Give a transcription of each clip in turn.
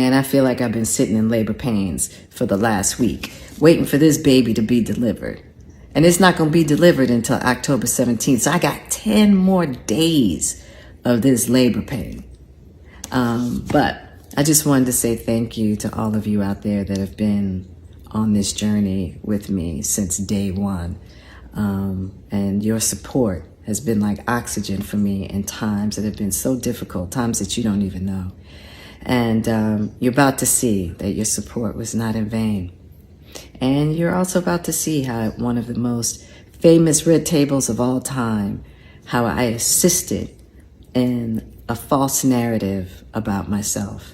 And I feel like I've been sitting in labor pains for the last week, waiting for this baby to be delivered. And it's not going to be delivered until October 17th. So I got 10 more days of this labor pain. But I just wanted to say thank you to all of you out there that have been on this journey with me since day one. And your support has been like oxygen for me in times that have been so difficult, times that you don't even know. And you're about to see that your support was not in vain. And you're also about to see how at one of the most famous red tables of all time, how I assisted in a false narrative about myself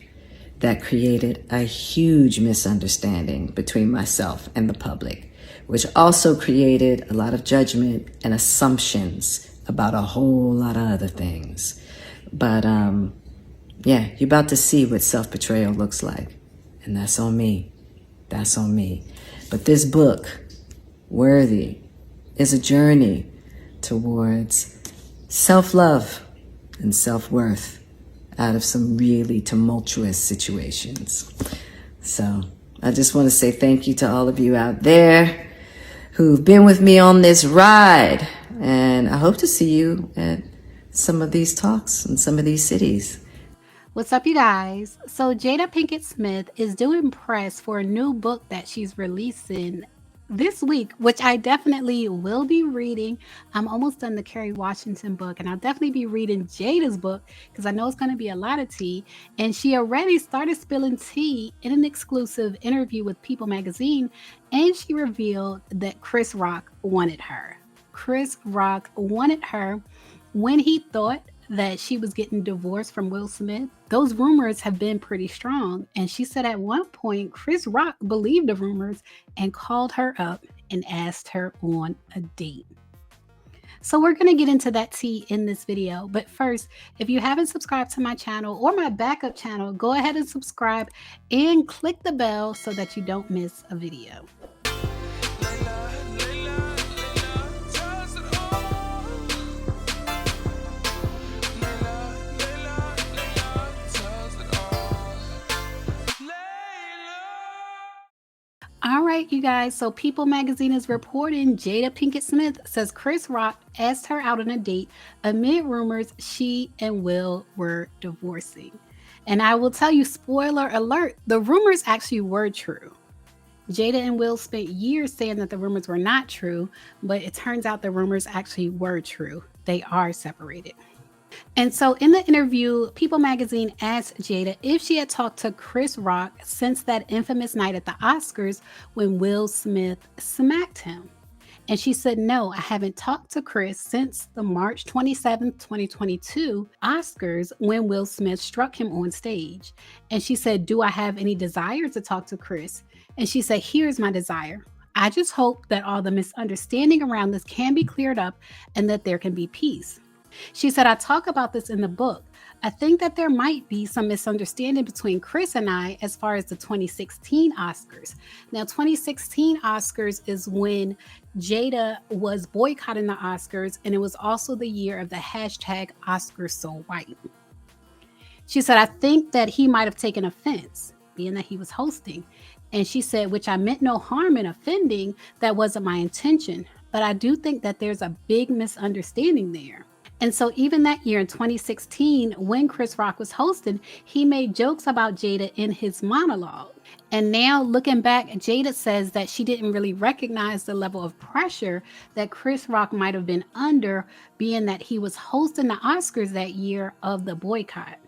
that created a huge misunderstanding between myself and the public, which also created a lot of judgment and assumptions about a whole lot of other things. But yeah, you're about to see what self-betrayal looks like. And that's on me. That's on me. But this book, Worthy, is a journey towards self-love and self-worth out of some really tumultuous situations. So I just want to say thank you to all of you out there who've been with me on this ride. And I hope to see you at some of these talks in some of these cities. What's up, you guys? So Jada Pinkett Smith is doing press for a new book that she's releasing this week, which I definitely will be reading. I'm almost done the Kerry Washington book, and I'll definitely be reading Jada's book because I know it's going to be a lot of tea. And she already started spilling tea in an exclusive interview with People magazine, and she revealed that Chris Rock wanted her. Chris Rock wanted her when he thought that she was getting divorced from Will Smith. Those rumors have been pretty strong. And she said at one point, Chris Rock believed the rumors and called her up and asked her on a date. So we're going to get into that tea in this video. But first, if you haven't subscribed to my channel or my backup channel, go ahead and subscribe and click the bell so that you don't miss a video. All right, you guys. So People magazine is reporting Jada Pinkett Smith says Chris Rock asked her out on a date amid rumors she and Will were divorcing. And I will tell you, spoiler alert, the rumors actually were true. Jada and Will spent years saying that the rumors were not true, but it turns out the rumors actually were true. They are separated. And so in the interview, People magazine asked Jada if she had talked to Chris Rock since that infamous night at the Oscars when Will Smith smacked him. And she said, no, I haven't talked to Chris since the March 27th, 2022 Oscars when Will Smith struck him on stage. And she said, do I have any desire to talk to Chris? And she said, here's my desire. I just hope that all the misunderstanding around this can be cleared up and that there can be peace. She said, I talk about this in the book. I think that there might be some misunderstanding between Chris and I as far as the 2016 Oscars. Now, 2016 Oscars is when Jada was boycotting the Oscars, and it was also the year of the hashtag #OscarsSoWhite. She said, I think that he might have taken offense, being that he was hosting. And she said, which I meant no harm in offending. That wasn't my intention. But I do think that there's a big misunderstanding there. And so even that year in 2016, when Chris Rock was hosting, he made jokes about Jada in his monologue. And now looking back, Jada says that she didn't really recognize the level of pressure that Chris Rock might have been under, being that he was hosting the Oscars that year of the boycott.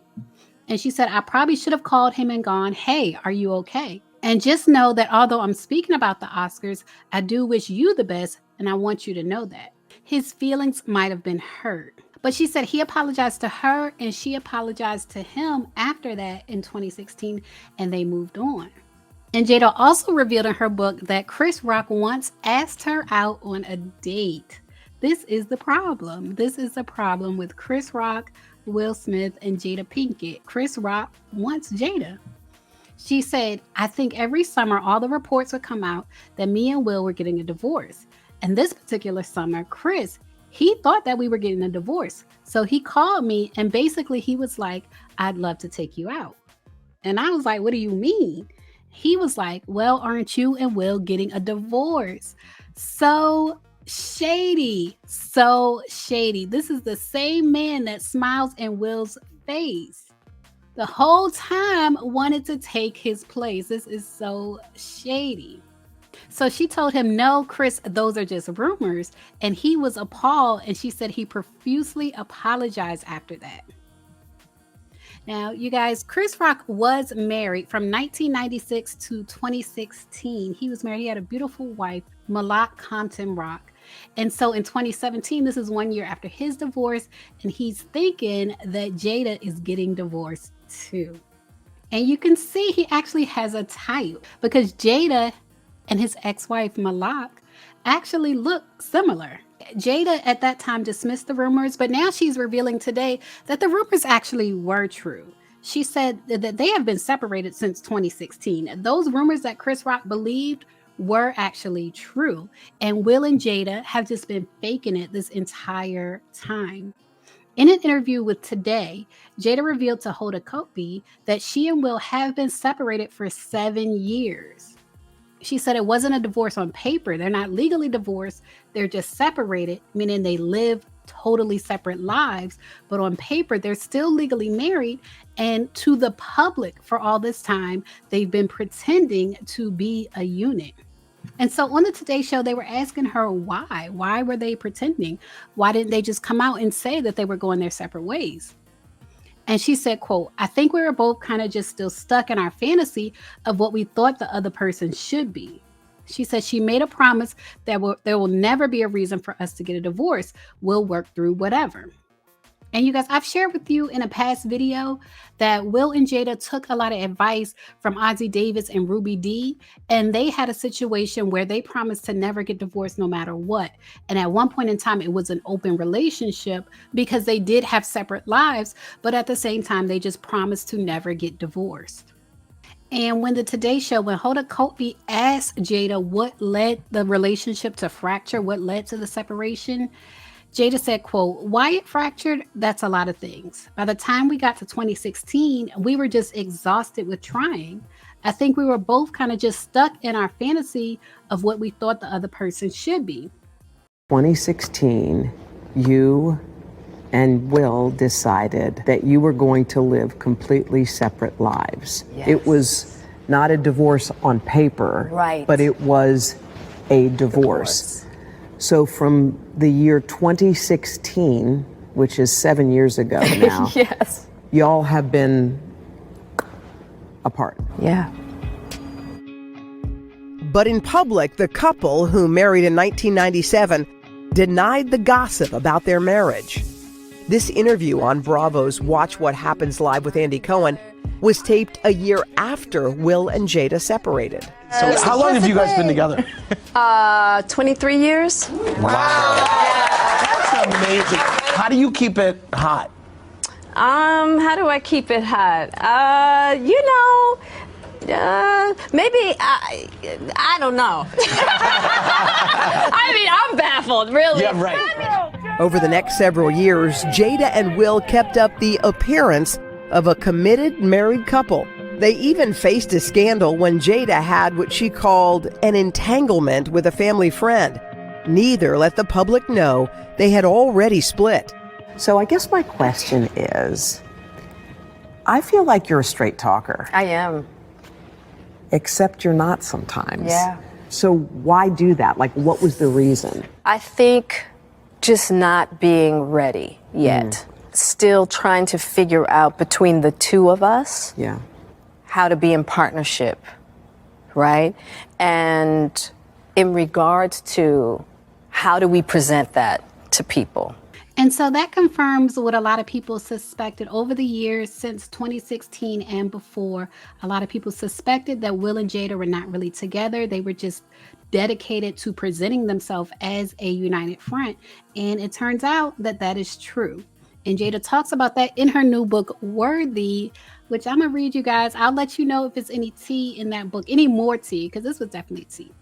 And she said, I probably should have called him and gone, hey, are you okay? And just know that although I'm speaking about the Oscars, I do wish you the best, and I want you to know that. His feelings might have been hurt. But she said he apologized to her and she apologized to him after that in 2016, and they moved on. And Jada also revealed in her book that Chris Rock once asked her out on a date. This is the problem. This is the problem with Chris Rock, Will Smith, and Jada Pinkett. Chris Rock wants Jada. She said, I think every summer all the reports would come out that me and Will were getting a divorce. And this particular summer, Chris, he thought that we were getting a divorce. So he called me and basically he was like, I'd love to take you out. And I was like, what do you mean? He was like, well, aren't you and Will getting a divorce? So shady. So shady. This is the same man that smiles in Will's face the whole time wanted to take his place. This is so shady. So she told him, no, Chris, those are just rumors. And he was appalled. And she said he profusely apologized after that. Now, you guys, Chris Rock was married from 1996 to 2016. He was married. He had a beautiful wife, Malak Compton Rock. And so in 2017, this is 1 year after his divorce, and he's thinking that Jada is getting divorced too. And you can see he actually has a type because Jada and his ex-wife Malak actually look similar. Jada at that time dismissed the rumors, but now she's revealing today that the rumors actually were true. She said that they have been separated since 2016. Those rumors that Chris Rock believed were actually true. And Will and Jada have just been faking it this entire time. In an interview with Today, Jada revealed to Hoda Kotb that she and Will have been separated for 7 years. She said it wasn't a divorce on paper. They're not legally divorced. They're just separated, meaning they live totally separate lives. But on paper, they're still legally married. And to the public for all this time, they've been pretending to be a unit. And so on the Today Show, they were asking her why. Why were they pretending? Why didn't they just come out and say that they were going their separate ways? And she said, quote, I think we were both kind of just still stuck in our fantasy of what we thought the other person should be. She said she made a promise that there will never be a reason for us to get a divorce. We'll work through whatever. And you guys, I've shared with you in a past video that Will and Jada took a lot of advice from Ozzie Davis and Ruby Dee, and they had a situation where they promised to never get divorced no matter what. And at one point in time, it was an open relationship because they did have separate lives, but at the same time, they just promised to never get divorced. And when the Today Show, when Hoda Kotb asked Jada what led the relationship to fracture, what led to the separation, Jada said, quote, why it fractured, that's a lot of things. By the time we got to 2016, we were just exhausted with trying. I think we were both kind of just stuck in our fantasy of what we thought the other person should be. 2016, you and Will decided that you were going to live completely separate lives. Yes. It was not a divorce on paper, right, but it was a divorce. So from the year 2016, which is 7 years ago now, yes, y'all have been apart. Yeah. But in public, the couple, who married in 1997, denied the gossip about their marriage. This interview on Bravo's Watch What Happens Live with Andy Cohen was taped a year after Will and Jada separated. So how long have you guys been together? 23 years. Wow. That's amazing. How do you keep it hot? How do I keep it hot? Maybe I don't know. I mean, I'm baffled, really. Yeah, right. Over the next several years, Jada and Will kept up the appearance of a committed married couple. They even faced a scandal when Jada had what she called an entanglement with a family friend. Neither let the public know they had already split. So I guess my question is, I feel like you're a straight talker. I am. Except you're not sometimes. Yeah. So why do that? Like, what was the reason? I think just not being ready yet. Still trying to figure out between the two of us. Yeah. How to be in partnership, right? And in regards to how do we present that to people? And so that confirms what a lot of people suspected over the years since 2016 and before. A lot of people suspected that Will and Jada were not really together. They were just dedicated to presenting themselves as a united front. And it turns out that that is true. And Jada talks about that in her new book, Worthy, which I'm going to read you guys. I'll let you know if it's any tea in that book, any more tea, because this was definitely tea.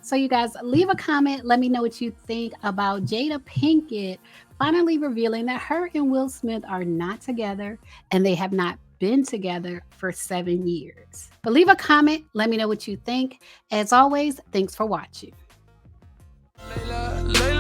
So you guys, leave a comment. Let me know what you think about Jada Pinkett finally revealing that her and Will Smith are not together and they have not been together for 7 years. But leave a comment. Let me know what you think. As always, thanks for watching. Layla,